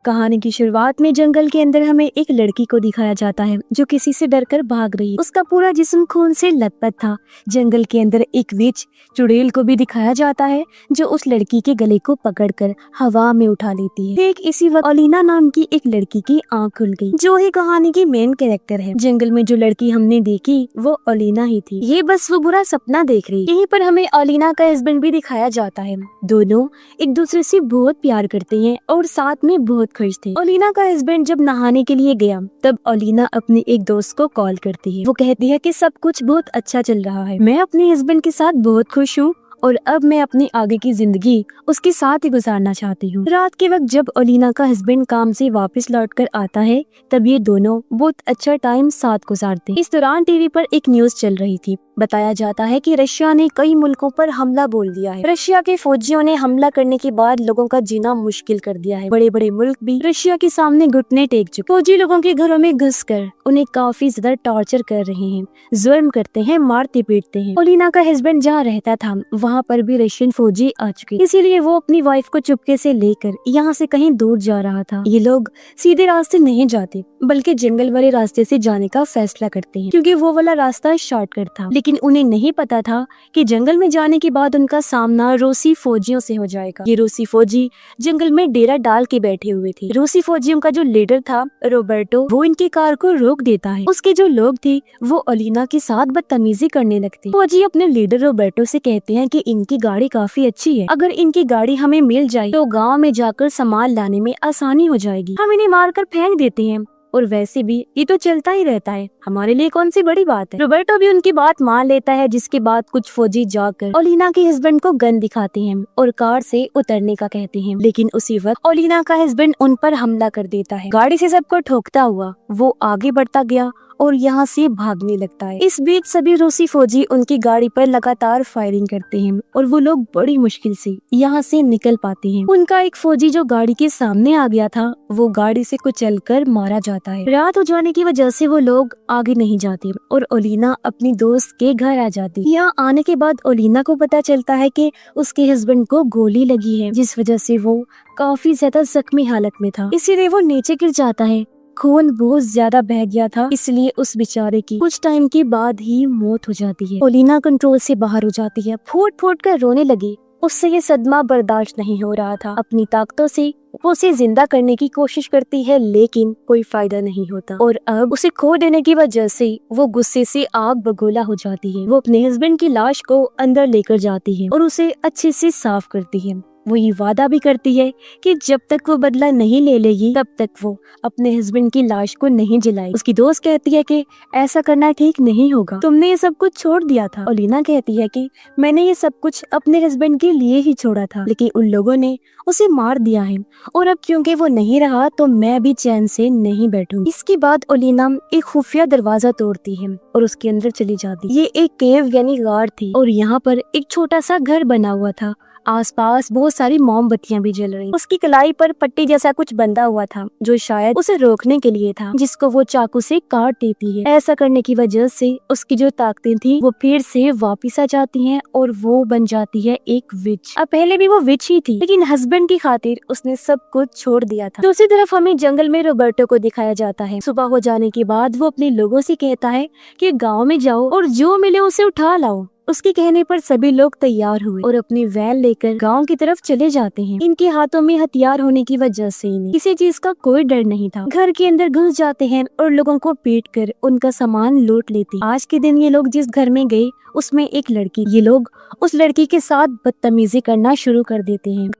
कहानी की शुरुआत में जंगल के अंदर हमें एक लड़की को दिखाया जाता है जो किसी से डरकर भाग रही है। उसका पूरा जिस्म खून से लथपथ था। जंगल के अंदर एक विच चुड़ैल को भी दिखाया जाता है जो उस लड़की के गले को पकड़कर हवा में उठा लेती है। ठीक इसी वक्त ओलिना नाम की एक लड़की की आंख खुल गई, जो ही कहानी की मेन कैरेक्टर है। जंगल में जो लड़की हमने देखी वो ओलिना ही थी। ये बस वो बुरा सपना देख रही। यहीं पर हमें ओलिना का हस्बैंड भी दिखाया जाता है। दोनों एक दूसरे से बहुत प्यार करते हैं और साथ में बहुत खुश थे। ओलिना का हस्बैंड जब नहाने के लिए गया तब ओलिना अपनी एक दोस्त को कॉल करती है। वो कहती है कि सब कुछ बहुत अच्छा चल रहा है, मैं अपने हस्बैंड के साथ बहुत खुश हूँ और अब मैं अपनी आगे की जिंदगी उसके साथ ही गुजारना चाहती हूँ। रात के वक्त जब ओलिना का हस्बैंड काम से वापस लौट कर आता है तब ये दोनों बहुत अच्छा टाइम साथ गुजारते हैं। इस दौरान टीवी पर एक न्यूज चल रही थी। बताया जाता है कि रशिया ने कई मुल्कों पर हमला बोल दिया है। रशिया के फौजियों ने हमला करने के बाद लोगों का जीना मुश्किल कर दिया है। बड़े बड़े मुल्क भी रशिया के सामने घुटने टेक चुके। फौजी लोगों के घरों में घुसकर उन्हें काफी ज्यादा टॉर्चर कर रहे हैं, जुल्म करते हैं, मारते पीटते हैं। ओलिना का हस्बैंड जहाँ रहता था वहाँ पर भी रशियन फौजी आ चुके, इसीलिए वो अपनी वाइफ को चुपके से लेकर यहाँ से कहीं दूर जा रहा था। ये लोग सीधे रास्ते नहीं जाते बल्कि जंगल वाले रास्ते से जाने का फैसला करते हैं क्योंकि वो वाला रास्ता शॉर्टकट था। लेकिन उन्हें नहीं पता था कि जंगल में जाने के बाद उनका सामना रूसी फौजियों से हो जाएगा। ये रूसी फौजी जंगल में डेरा डाल के बैठे हुए थे। रूसी फौजियों का जो लीडर था रॉबर्टो, वो इनकी कार को रोक देता है। उसके जो लोग थे वो ओलिना के साथ बदतमीजी करने लगते। फौजी अपने लीडर रॉबर्टो से कहते हैं कि इनकी गाड़ी काफी अच्छी है, अगर इनकी गाड़ी हमें मिल जाए तो गाँव में जाकर सामान लाने में आसानी हो जाएगी, हम इन्हें मारकर फेंक देते हैं और वैसे भी ये तो चलता ही रहता है, हमारे लिए कौन सी बड़ी बात है। रॉबर्टो भी उनकी बात मान लेता है, जिसके बाद कुछ फौजी जाकर ओलिना के हस्बैंड को गन दिखाते हैं और कार से उतरने का कहते हैं। लेकिन उसी वक्त ओलिना का हस्बैंड उन पर हमला कर देता है। गाड़ी से सबको ठोकता हुआ वो आगे बढ़ता गया और यहाँ से भागने लगता है। इस बीच सभी रूसी फौजी उनकी गाड़ी पर लगातार फायरिंग करते हैं और वो लोग बड़ी मुश्किल से यहाँ से निकल पाते हैं। उनका एक फौजी जो गाड़ी के सामने आ गया था वो गाड़ी से कुचलकर मारा जाता है। रात हो जाने की वजह से वो लोग आगे नहीं जाते और ओलिना अपनी दोस्त के घर आ जाती। यहाँ आने के बाद ओलिना को पता चलता है कि उसके हस्बैंड को गोली लगी है, जिस वजह से वो काफी ज्यादा जख्मी हालत में था, इसीलिए वो नीचे गिर जाता है। खून बहुत ज्यादा बह गया था, इसलिए उस बेचारे की कुछ टाइम के बाद ही मौत हो जाती है। ओलिना कंट्रोल से बाहर हो जाती है, फूट फूट कर रोने लगी। उससे ये सदमा बर्दाश्त नहीं हो रहा था। अपनी ताकतों से वो उसे जिंदा करने की कोशिश करती है लेकिन कोई फायदा नहीं होता और अब उसे खो देने की वजह से वो गुस्से से आग बगोला हो जाती है। वो अपने हस्बैंड की लाश को अंदर लेकर जाती है और उसे अच्छे से साफ करती है। वो ये वादा भी करती है कि जब तक वो बदला नहीं ले लेगी तब तक वो अपने हस्बैंड की लाश को नहीं जलाएगी। उसकी दोस्त कहती है कि ऐसा करना ठीक नहीं होगा, तुमने ये सब कुछ छोड़ दिया था। ओलिना कहती है कि मैंने ये सब कुछ अपने हस्बैंड के लिए ही छोड़ा था, लेकिन उन लोगों ने उसे मार दिया है और अब क्योंकि वो नहीं रहा तो मैं भी चैन से नहीं बैठूंगी। इसके बाद ओलिना एक खुफिया दरवाजा तोड़ती है और उसके अंदर चली जाती। ये एक केव यानी गार थी और यहाँ पर एक छोटा सा घर बना हुआ था। आसपास बहुत सारी मोमबत्तियां भी जल रही। उसकी कलाई पर पट्टी जैसा कुछ बंधा हुआ था जो शायद उसे रोकने के लिए था, जिसको वो चाकू से काट देती है। ऐसा करने की वजह से उसकी जो ताकतें थी वो फिर से वापस आ जाती हैं और वो बन जाती है एक विच। अब पहले भी वो विच ही थी लेकिन हस्बैंड की खातिर उसने सब कुछ छोड़ दिया था। दूसरी तरफ हमें जंगल में रॉबर्टो को दिखाया जाता है। सुबह हो जाने के बाद वो अपने लोगों से कहता है कि गाँव में जाओ और जो मिले उसे उठा लाओ। उसके कहने पर सभी लोग तैयार हुए और अपनी वैन लेकर गांव की तरफ चले जाते हैं। इनके हाथों में हथियार होने की वजह से इन्हें किसी चीज का कोई डर नहीं था। घर के अंदर घुस जाते हैं और लोगों को पीट कर उनका सामान लूट लेते। आज के दिन ये लोग जिस घर में गए उसमें एक लड़की, ये लोग उस लड़की के साथ बदतमीजी करना शुरू कर देते हैं।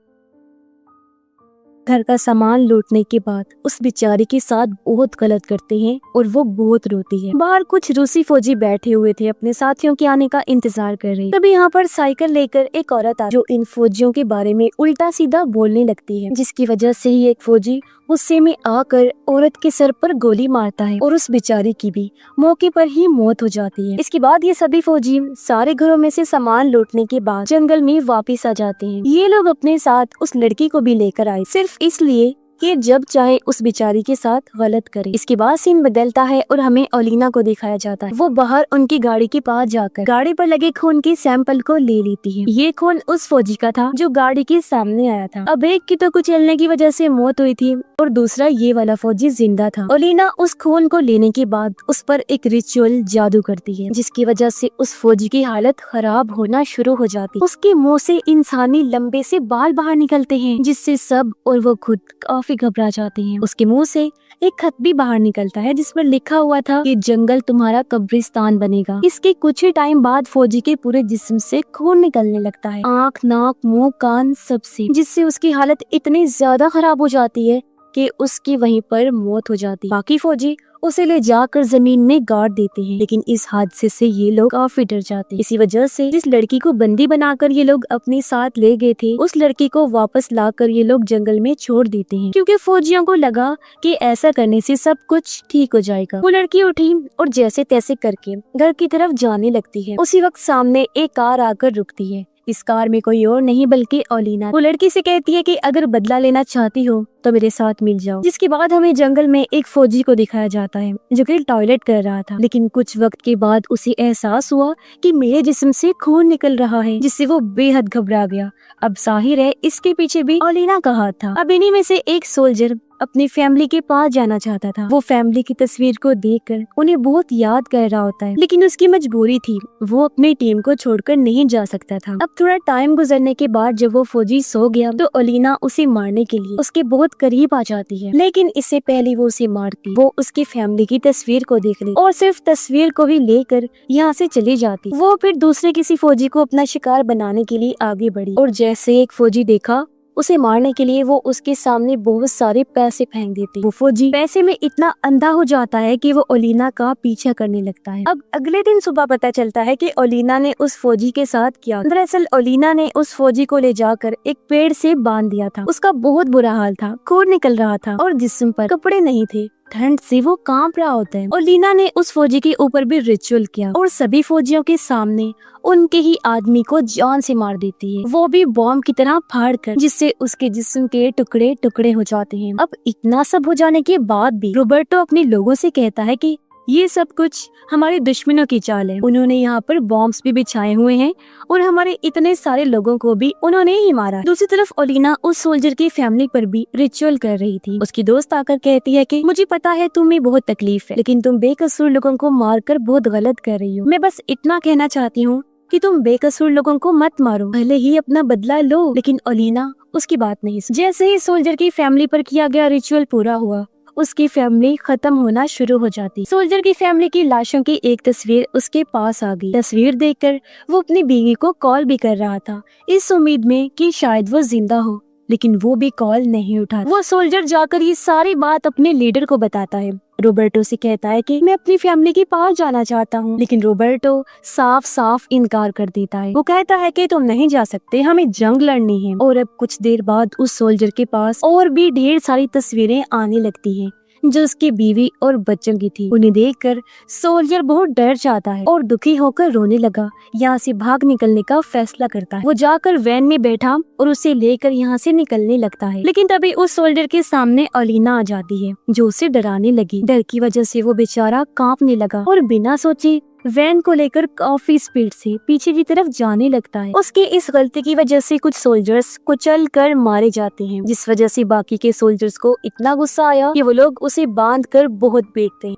घर का सामान लूटने के बाद उस बेचारी के साथ बहुत गलत करते हैं और वो बहुत रोती है। बाहर कुछ रूसी फौजी बैठे हुए थे, अपने साथियों के आने का इंतजार कर रहे। तभी यहाँ पर साइकिल लेकर एक औरत आ जो इन फौजियों के बारे में उल्टा सीधा बोलने लगती है, जिसकी वजह से ही एक फौजी गुस्से में आकर औरत के सर पर गोली मारता है और उस बेचारी की भी मौके पर ही मौत हो जाती है। इसके बाद ये सभी फौजी सारे घरों में से सामान लूटने के बाद जंगल में वापस आ जाते हैं। ये लोग अपने साथ उस लड़की को भी लेकर आए सिर्फ इसलिए कि जब चाहे उस बेचारी के साथ गलत करे। इसके बाद सीन बदलता है और हमें ओलिना को दिखाया जाता है। वो बाहर उनकी गाड़ी के पास जाकर गाड़ी पर लगे खून के सैंपल को ले लेती है। ये खून उस फौजी का था जो गाड़ी के सामने आया था। अब एक की तो कुचलने की वजह से मौत हुई थी और दूसरा ये वाला फौजी जिंदा था। ओलिना उस खून को लेने के बाद उस पर एक रिचुअल जादू करती है, जिसकी वजह से उस फौजी की हालत खराब होना शुरू हो जाती है। उसके मुंह से इंसानी लंबे से बाल बाहर निकलते हैं, जिससे सब और वो खुद काफी घबरा जाते हैं। उसके मुंह से एक खत भी बाहर निकलता है जिस पर लिखा हुआ था कि जंगल तुम्हारा कब्रिस्तान बनेगा। इसके कुछ ही टाइम बाद फौजी के पूरे जिस्म से खून निकलने लगता है, आँख, नाक, मुंह, कान, सबसे, जिससे उसकी हालत इतनी ज्यादा खराब हो जाती है कि उसकी वहीं पर मौत हो जाती है। बाकी फौजी उसे ले जाकर जमीन में गाड़ देते हैं, लेकिन इस हादसे से ये लोग काफी डर जाते हैं। इसी वजह से जिस लड़की को बंदी बनाकर ये लोग अपने साथ ले गए थे, उस लड़की को वापस लाकर ये लोग जंगल में छोड़ देते हैं, क्योंकि फौजियों को लगा कि ऐसा करने से सब कुछ ठीक हो जाएगा। वो लड़की उठी और जैसे तैसे करके घर की तरफ जाने लगती है। उसी वक्त सामने एक कार आकर रुकती है। इस कार में कोई और नहीं बल्कि ओलिना। वो लड़की से कहती है कि अगर बदला लेना चाहती हो तो मेरे साथ मिल जाओ। जिसके बाद हमें जंगल में एक फौजी को दिखाया जाता है जो कि टॉयलेट कर रहा था, लेकिन कुछ वक्त के बाद उसे एहसास हुआ कि मेरे जिस्म से खून निकल रहा है, जिससे वो बेहद घबरा गया। अब जाहिर है इसके पीछे भी ओलिना का हाथ था। अब इन्हीं में से एक सोल्जर अपनी फैमिली के पास जाना चाहता था। वो फैमिली की तस्वीर को देखकर उन्हें बहुत याद कर रहा होता है, लेकिन उसकी मजबूरी थी, वो अपनी टीम को छोड़कर नहीं जा सकता था। अब थोड़ा टाइम गुजरने के बाद जब वो फौजी सो गया तो ओलिना उसे मारने के लिए उसके बहुत करीब आ जाती है, लेकिन इससे पहले वो उसे मारती, वो उसकी फैमिली की तस्वीर को देख ली और सिर्फ तस्वीर को भी लेकर यहाँ से चली जाती। वो फिर दूसरे किसी फौजी को अपना शिकार बनाने के लिए आगे बढ़ी और जैसे एक फौजी देखा उसे मारने के लिए वो उसके सामने बहुत सारे पैसे फेंक देती। वो फौजी पैसे में इतना अंधा हो जाता है कि वो ओलिना का पीछा करने लगता है। अब अगले दिन सुबह पता चलता है कि ओलिना ने उस फौजी के साथ किया। दरअसल ओलिना ने उस फौजी को ले जाकर एक पेड़ से बांध दिया था। उसका बहुत बुरा हाल था, खून निकल रहा था और जिस्म पर कपड़े नहीं थे, ठंड से वो कांप रहा होता है। और लीना ने उस फौजी के ऊपर भी रिचुअल किया और सभी फौजियों के सामने उनके ही आदमी को जान से मार देती है, वो भी बॉम्ब की तरह फाड़ कर, जिससे उसके जिस्म के टुकड़े टुकड़े हो जाते हैं। अब इतना सब हो जाने के बाद भी रोबर्टो अपने लोगों से कहता है कि ये सब कुछ हमारे दुश्मनों की चाल है, उन्होंने यहाँ पर बॉम्ब्स भी बिछाए हुए हैं और हमारे इतने सारे लोगों को भी उन्होंने ही मारा। दूसरी तरफ ओलिना उस सोल्जर की फैमिली पर भी रिचुअल कर रही थी। उसकी दोस्त आकर कहती है कि मुझे पता है तुम्हें बहुत तकलीफ है, लेकिन तुम बेकसूर लोगों को मारकर बहुत गलत कर रही हो। मैं बस इतना कहना चाहती हूँ कि तुम बेकसूर लोगों को मत मारो, भले ही अपना बदला लो। लेकिन ओलिना उसकी बात नहीं सुनी। जैसे ही सोल्जर की फैमिली पर किया गया रिचुअल पूरा हुआ, उसकी फैमिली खत्म होना शुरू हो जाती। सोल्जर की फैमिली की लाशों की एक तस्वीर उसके पास आ गई। तस्वीर देखकर वो अपनी बीवी को कॉल भी कर रहा था, इस उम्मीद में कि शायद वो जिंदा हो, लेकिन वो भी कॉल नहीं उठा। वो सोल्जर जाकर ये सारी बात अपने लीडर को बताता है। रोबर्टो से कहता है कि मैं अपनी फैमिली के पास जाना चाहता हूँ, लेकिन रोबर्टो साफ साफ इनकार कर देता है। वो कहता है कि तुम नहीं जा सकते, हमें जंग लड़नी है। और अब कुछ देर बाद उस सोल्जर के पास और भी ढेर सारी तस्वीरें आने लगती हैं जो उसकी बीवी और बच्चों की थी। उन्हें देखकर सोल्जर बहुत डर जाता है और दुखी होकर रोने लगा। यहाँ से भाग निकलने का फैसला करता है। वो जाकर वैन में बैठा और उसे लेकर यहाँ से निकलने लगता है, लेकिन तभी उस सोल्जर के सामने ओलिना आ जाती है जो उसे डराने लगी। डर की वजह से वो बेचारा कांपने लगा और बिना सोचे वैन को लेकर काफी स्पीड से पीछे की तरफ जाने लगता है। उसकी इस गलती की वजह से कुछ सोल्जर्स कुचल कर मारे जाते हैं, जिस वजह से बाकी के सोल्जर्स को इतना गुस्सा आया कि वो लोग उसे बांध कर बहुत पीटते हैं।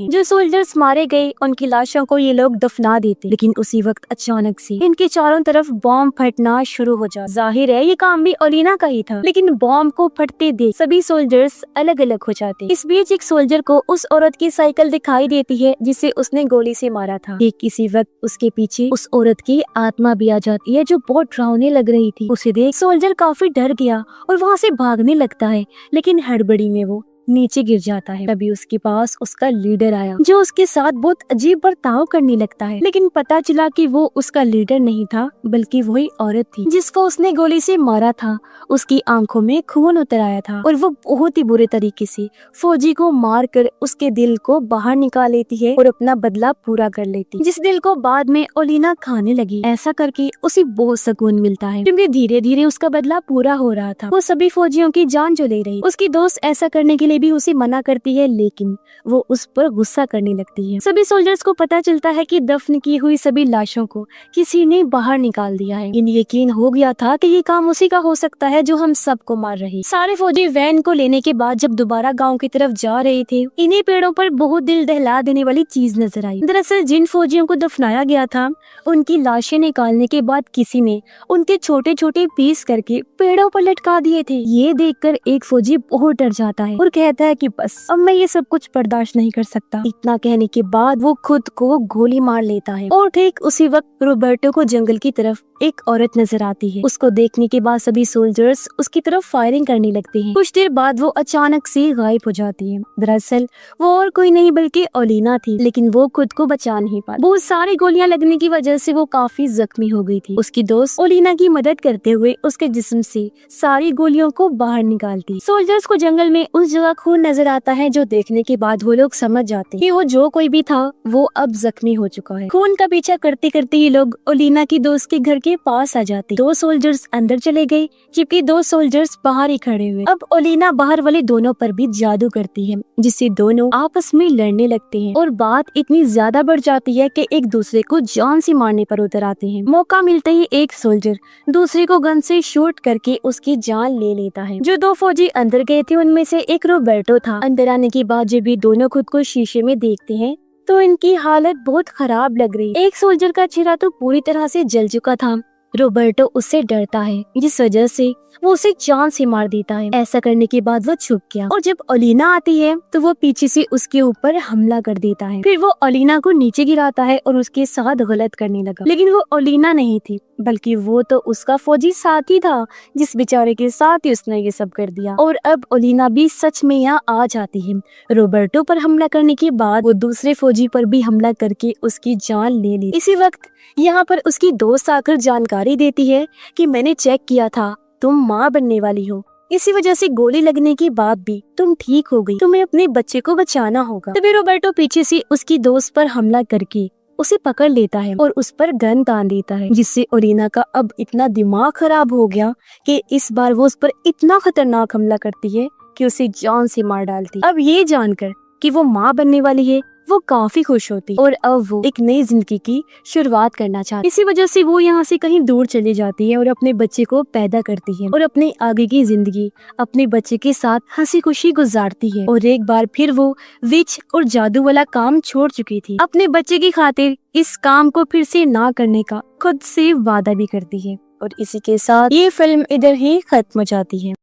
जो सोल्जर्स मारे गए उनकी लाशों को ये लोग दफना देते, लेकिन उसी वक्त अचानक से इनके चारों तरफ बॉम्ब फटना शुरू हो जाता। जाहिर है ये काम भी ओलिना का ही था, लेकिन बॉम्ब को फटते देख सभी सोल्जर्स अलग अलग हो जाते। इस बीच एक सोल्जर को उस औरत की साइकिल दिखाई देती है जिसे उसने गोली से मारा था। ठीक इसी वक्त उसके पीछे उस औरत की आत्मा भी आ जाती है जो बहुत डरावने लग रही थी। उसे देख सोल्जर काफी डर गया और वहाँ से भागने लगता है, लेकिन हड़बड़ी में वो नीचे गिर जाता है। तभी उसके पास उसका लीडर आया जो उसके साथ बहुत अजीब बर्ताव करने लगता है, लेकिन पता चला कि वो उसका लीडर नहीं था बल्कि वही औरत थी जिसको उसने गोली से मारा था। उसकी आंखों में खून उतर आया था और वो बहुत ही बुरे तरीके से फौजी को मारकर उसके दिल को बाहर निकाल लेती है और अपना बदला पूरा कर लेती, जिस दिल को बाद में ओलिना खाने लगी। ऐसा करके उसे बहुत सुकून मिलता है क्योंकि धीरे धीरे उसका बदला पूरा हो रहा था। वो सभी फौजियों की जान जो ले रही। उसकी दोस्त ऐसा करने के लिए भी उसे मना करती है, लेकिन वो उस पर गुस्सा करने लगती है। सभी सोल्जर्स को पता चलता है कि दफन की हुई सभी लाशों को किसी ने बाहर निकाल दिया है। इन्हें यकीन हो गया था कि ये काम उसी का हो सकता है जो हम सबको मार रही। सारे फौजी वैन को लेने के बाद जब दोबारा गांव की तरफ जा रहे थे, इन्हीं पेड़ों पर बहुत दिल दहला देने वाली चीज नजर आई। दरअसल जिन फौजियों को दफनाया गया था उनकी लाशें निकालने के बाद किसी ने उनके छोटे छोटे पीस करके पेड़ों पर लटका दिए थे। ये देखकर एक फौजी बहुत डर जाता है और कहता है कि बस अब मैं ये सब कुछ बर्दाश्त नहीं कर सकता। इतना कहने के बाद वो खुद को गोली मार लेता है और ठीक उसी वक्त रोबर्टो को जंगल की तरफ एक औरत नजर आती है। उसको देखने के बाद सभी सोल्जर्स उसकी तरफ फायरिंग करने लगते हैं। कुछ देर बाद वो अचानक से गायब हो जाती है। दरअसल वो और कोई नहीं बल्कि ओलिना थी, लेकिन वो खुद को बचा नहीं पाई। बहुत सारी गोलियां लगने की वजह से वो काफी जख्मी हो गई थी। उसकी दोस्त ओलिना की मदद करते हुए उसके जिस्म से सारी गोलियों को बाहर निकालती। सोल्जर्स को जंगल में उस जगह खून नजर आता है जो देखने के बाद वो लोग समझ जाते हैं कि वो जो कोई भी था वो अब जख्मी हो चुका है। खून का पीछा करते करते ही लोग ओलिना की दोस्त के घर के पास आ जाते। दो सोल्जर्स अंदर चले गए जबकि दो सोल्जर्स बाहर ही खड़े हुए। अब ओलिना बाहर वाले दोनों पर भी जादू करती है जिससे दोनों आपस में लड़ने लगते हैं और बात इतनी ज्यादा बढ़ जाती है कि एक दूसरे को जान से मारने पर उतर आते हैं। मौका मिलते ही एक सोल्जर दूसरे को गन से शूट करके उसकी जान ले लेता है। जो दो फौजी अंदर गए थे उनमें से एक रोबर्टो था। अंदर आने के बाद जब भी दोनों खुद को शीशे में देखते हैं तो इनकी हालत बहुत खराब लग रही। एक सोल्जर का चेहरा तो पूरी तरह से जल चुका था। रोबर्टो उससे डरता है जिस वजह से वो उसे जान से मार देता है। ऐसा करने के बाद वो छुप गया और जब ओलिना आती है तो वो पीछे से उसके ऊपर हमला कर देता है। फिर वो ओलिना को नीचे गिराता है और उसके साथ गलत करने लगा, लेकिन वो ओलिना नहीं थी बल्कि वो तो उसका फौजी साथी था जिस बेचारे के साथ ही उसने ये सब कर दिया। और अब ओलिना भी सच में यहाँ आ जाती है। रोबर्टो पर हमला करने के बाद वो दूसरे फौजी पर भी हमला करके उसकी जान ले ली। इसी वक्त यहाँ पर उसकी दोस्त आकर जानकारी देती है कि मैंने चेक किया था, तुम माँ बनने वाली हो, इसी वजह से गोली लगने के बाद भी तुम ठीक हो गई, तुम्हें अपने बच्चे को बचाना होगा। तभी रोबर्टो पीछे से उसकी दोस्त पर हमला करके उसे पकड़ लेता है और उस पर गन तान देता है, जिससे ओलिना का अब इतना दिमाग खराब हो गया कि इस बार वो उस पर इतना खतरनाक हमला करती है कि उसे जान से मार डालती। अब ये जानकर कि वो माँ बनने वाली है वो काफी खुश होती और अब वो एक नई जिंदगी की शुरुआत करना चाहती। इसी वजह से वो यहाँ से कहीं दूर चली जाती है और अपने बच्चे को पैदा करती है और अपने आगे की जिंदगी अपने बच्चे के साथ हंसी खुशी गुजारती है। और एक बार फिर वो विच और जादू वाला काम छोड़ चुकी थी। अपने बच्चे की खातिर इस काम को फिर से ना करने का खुद से वादा भी करती है। और इसी के साथ ये फिल्म इधर ही खत्म हो जाती है।